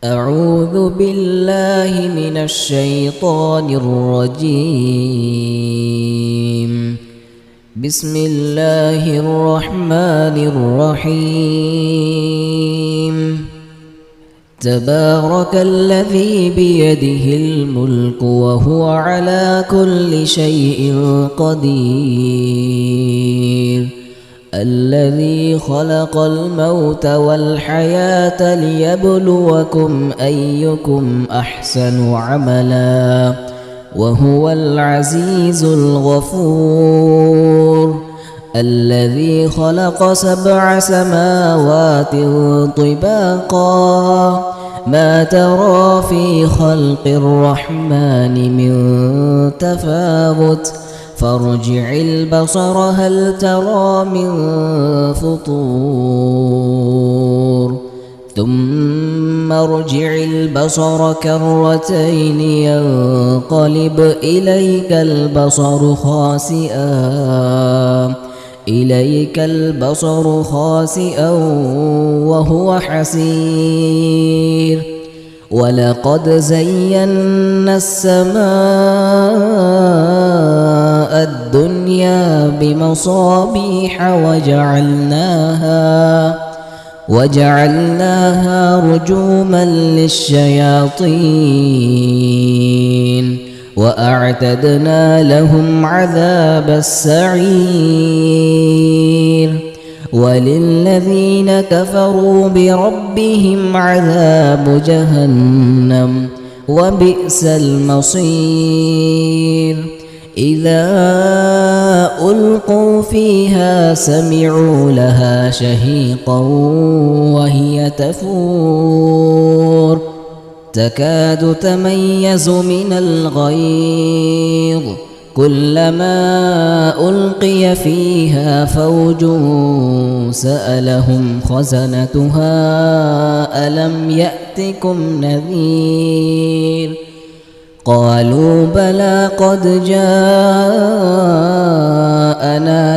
أعوذ بالله من الشيطان الرجيم. بسم الله الرحمن الرحيم. تبارك الذي بيده الملك وهو على كل شيء قدير. الذي خلق الموت والحياة ليبلوكم أيكم أحسن عملا وهو العزيز الغفور. الذي خلق 7 سماوات طباقا ما ترى في خلق الرحمن من تفاوت فارجع البصر هل ترى من فطور ثم ارجع البصر كرتين ينقلب إليك البصر خاسئا وهو حسير. ولقد زينا السماء الدنيا بمصابيح وجعلناها رجوما للشياطين وأعتدنا لهم عذاب السعير. وللذين كفروا بربهم عذاب جهنم وبئس المصير. إذا ألقوا فيها سمعوا لها شهيقا وهي تفور تكاد تميز من الغيظ كلما ألقي فيها فوج سألهم خزنتها ألم يأتكم نذير قالوا بلى قد جاءنا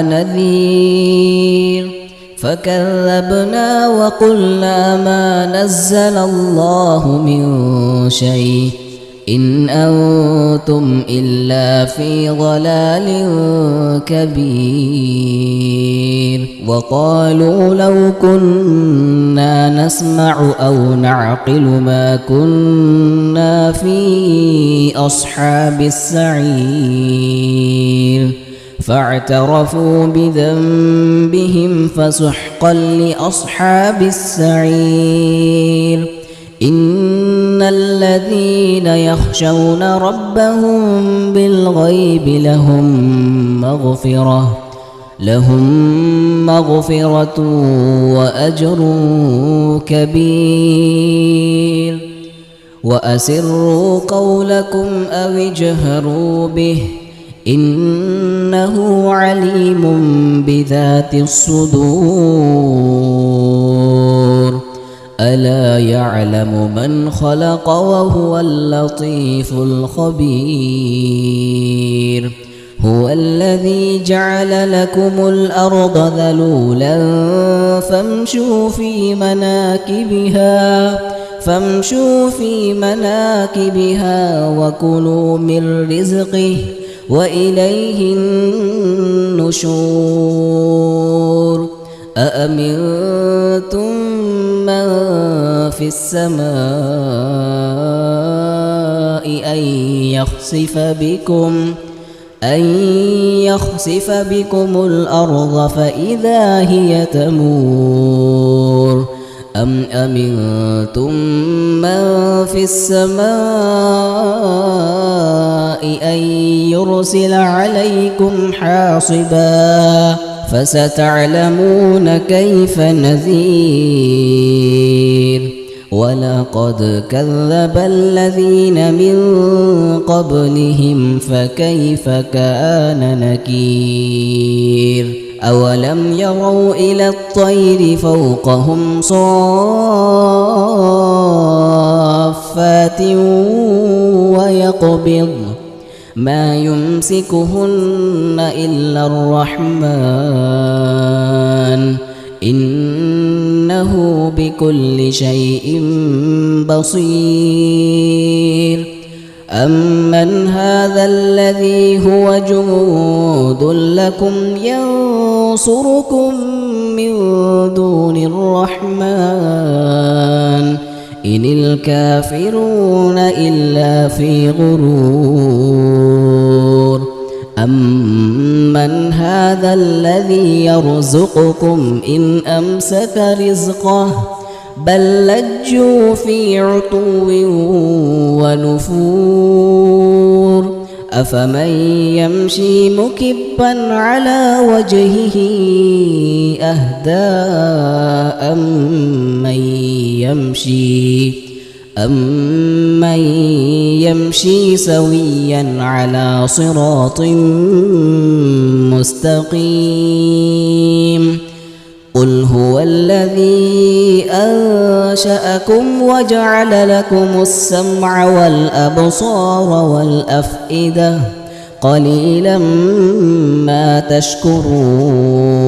نذير فكذبنا وقلنا ما نزل الله من شيء إن أنتم إلا في ضلال كبير. وقالوا لو كنا نسمع أو نعقل ما كنا في أصحاب السعير فاعترفوا بذنبهم فسحقا لأصحاب السعير. إن الذين يخشون ربهم بالغيب لهم مغفرة وأجر كبير. وأسروا قولكم أو اجهروا به إنه عليم بذات الصدور. ألا يعلم من خلق وهو اللطيف الخبير. هو الذي جعل لكم الأرض ذلولا فامشوا في مناكبها وكلوا من رزقه وإليه النشور. أأمنتم من في السماء أن يخسف بكم الأرض فإذا هي تمور أم أمنتم من في السماء أن يرسل عليكم حاصبا فستعلمون كيف نذير. ولقد كذب الذين من قبلهم فكيف كان نكير. أولم يروا إلى الطير فوقهم صافات ويقبض ما يمسكهن إلا الرحمن إن إنه بكل شيء بصير أمن هذا الذي هو جند لكم ينصركم من دون الرحمن إن الكافرون إلا في غرور أمن هذا الذي يرزقكم إن أمسك رزقه بل لجوا في عتو ونفور أفمن يمشي مكبا على وجهه أهدى أمن يمشي سويا على صراط مستقيم قل هو الذي أنشأكم وجعل لكم السمع والأبصار والأفئدة قليلا ما تشكرون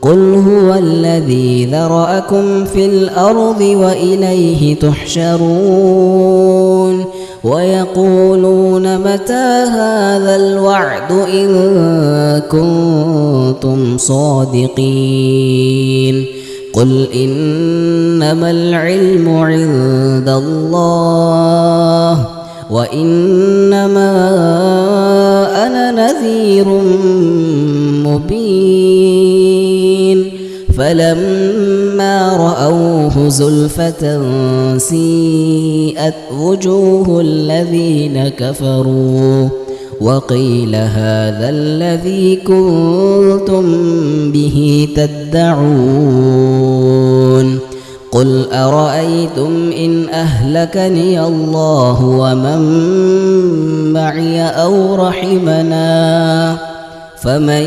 قل هو الذي ذرأكم في الأرض وإليه تحشرون ويقولون متى هذا الوعد إن كنتم صادقين قل إنما العلم عند الله وإنما أنا نذير مبين فلما رأوه زلفة سيئت وجوه الذين كفروا وقيل هذا الذي كنتم به تدعون قل أرأيتم إن أهلكني الله ومن معي أو رحمنا فمن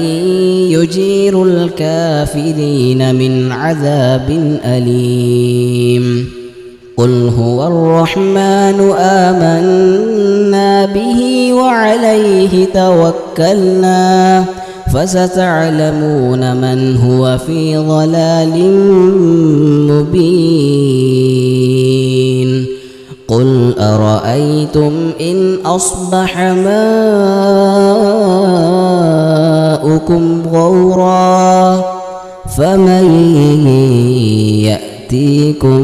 يجير الكافرين من عذاب أليم قل هو الرحمن آمنا به وعليه توكلنا فستعلمون من هو في ضلال مبين قل أرأيتم إن أصبح ماؤكم غورا فمن يأتيكم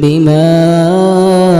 بماء